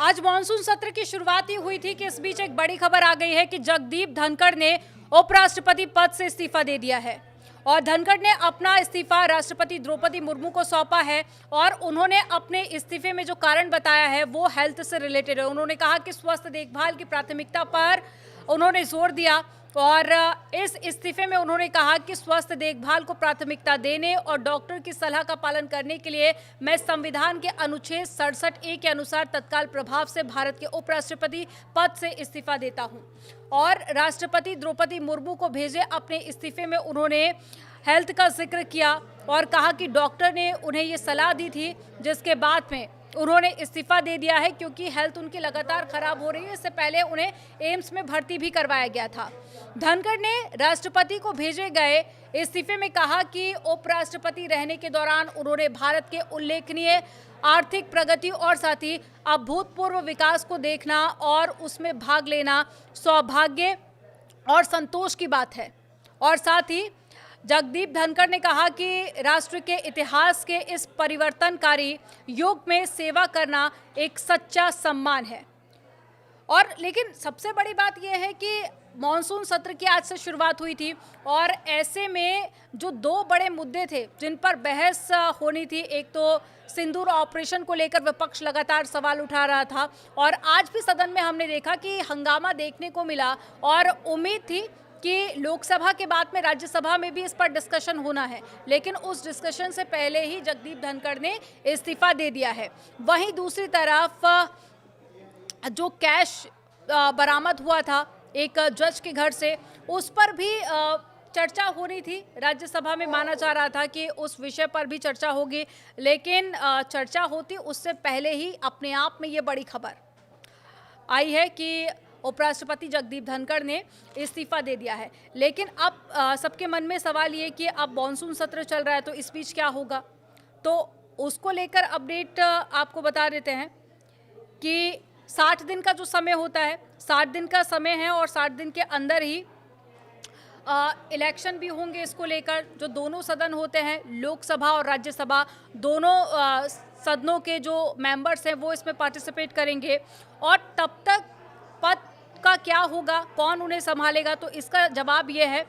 आज मॉनसून सत्र की शुरुआत ही हुई थी कि इस बीच एक बड़ी खबर आ गई है कि जगदीप धनखड़ ने उपराष्ट्रपति पद से इस्तीफा दे दिया है और धनखड़ ने अपना इस्तीफा राष्ट्रपति द्रौपदी मुर्मू को सौंपा है और उन्होंने अपने इस्तीफे में जो कारण बताया है वो हेल्थ से रिलेटेड है। उन्होंने कहा कि स्वास्थ्य देखभाल की प्राथमिकता पर उन्होंने जोर दिया और इस इस्तीफे में उन्होंने कहा कि स्वास्थ्य देखभाल को प्राथमिकता देने और डॉक्टर की सलाह का पालन करने के लिए मैं संविधान के अनुच्छेद 67A के अनुसार तत्काल प्रभाव से भारत के उपराष्ट्रपति पद से इस्तीफा देता हूं। और राष्ट्रपति द्रौपदी मुर्मू को भेजे अपने इस्तीफे में उन्होंने हेल्थ का जिक्र किया और कहा कि डॉक्टर ने उन्हें ये सलाह दी थी, जिसके बाद में उन्होंने इस्तीफा दे दिया है क्योंकि हेल्थ उनकी लगातार खराब हो रही है। इससे पहले उन्हें एम्स में भर्ती भी करवाया गया था। धनखड़ ने राष्ट्रपति को भेजे गए इस्तीफे में कहा कि उपराष्ट्रपति रहने के दौरान उन्होंने भारत के उल्लेखनीय आर्थिक प्रगति और साथ ही अभूतपूर्व विकास को देखना और उसमें भाग लेना सौभाग्य और संतोष की बात है। और साथ ही जगदीप धनखड़ ने कहा कि राष्ट्र के इतिहास के इस परिवर्तनकारी युग में सेवा करना एक सच्चा सम्मान है। और लेकिन सबसे बड़ी बात यह है कि मॉनसून सत्र की आज से शुरुआत हुई थी और ऐसे में जो दो बड़े मुद्दे थे जिन पर बहस होनी थी, एक तो सिंदूर ऑपरेशन को लेकर विपक्ष लगातार सवाल उठा रहा था और आज भी सदन में हमने देखा कि हंगामा देखने को मिला और उम्मीद थी कि लोकसभा के बाद में राज्यसभा में भी इस पर डिस्कशन होना है, लेकिन उस डिस्कशन से पहले ही जगदीप धनखड़ ने इस्तीफा दे दिया है। वहीं दूसरी तरफ जो कैश बरामद हुआ था एक जज के घर से, उस पर भी चर्चा हो रही थी। राज्यसभा में माना जा रहा था कि उस विषय पर भी चर्चा होगी, लेकिन चर्चा होती उससे पहले ही अपने आप में ये बड़ी खबर आई है कि उपराष्ट्रपति जगदीप धनखड़ ने इस्तीफा दे दिया है। लेकिन अब सबके मन में सवाल ये कि अब मॉनसून सत्र चल रहा है तो इस बीच क्या होगा, तो उसको लेकर अपडेट आपको बता देते हैं कि 60 दिन का जो समय होता है, 60 दिन का समय है और 60 दिन के अंदर ही इलेक्शन भी होंगे। इसको लेकर जो दोनों सदन होते हैं, लोकसभा और राज्यसभा, दोनों सदनों के जो मेंबर्स हैं वो इसमें पार्टिसिपेट करेंगे और तब तक पद का क्या होगा, कौन उन्हें संभालेगा, तो इसका जवाब यह है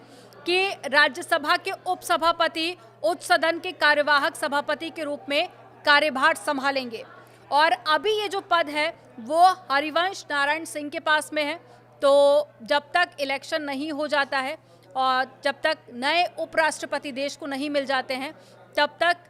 कि राज्यसभा के उपसभापति उच्च सदन के कार्यवाहक सभापति के रूप में कार्यभार संभालेंगे। और अभी ये जो पद है वो हरिवंश नारायण सिंह के पास में है। तो जब तक इलेक्शन नहीं हो जाता है और जब तक नए उपराष्ट्रपति देश को नहीं मिल जाते हैं, तब तक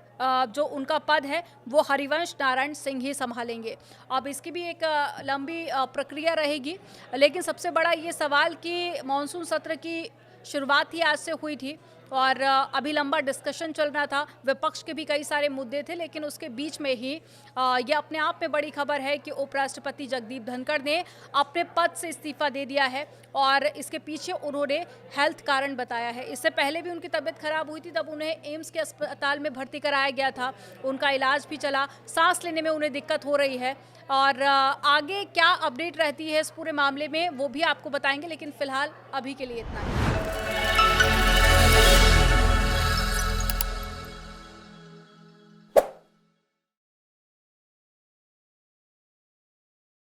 जो उनका पद है वो हरिवंश नारायण सिंह ही संभालेंगे। अब इसकी भी एक लंबी प्रक्रिया रहेगी, लेकिन सबसे बड़ा ये सवाल कि मॉनसून सत्र की शुरुआत ही आज से हुई थी और अभी लंबा डिस्कशन चल रहा था, विपक्ष के भी कई सारे मुद्दे थे, लेकिन उसके बीच में ही ये अपने आप में बड़ी खबर है कि उपराष्ट्रपति जगदीप धनखड़ ने अपने पद से इस्तीफा दे दिया है और इसके पीछे उन्होंने हेल्थ कारण बताया है। इससे पहले भी उनकी तबीयत खराब हुई थी, तब उन्हें एम्स के अस्पताल में भर्ती कराया गया था, उनका इलाज भी चला, सांस लेने में उन्हें दिक्कत हो रही है और आगे क्या अपडेट रहती है इस पूरे मामले में वो भी आपको बताएंगे, लेकिन फिलहाल अभी के लिए इतना ही।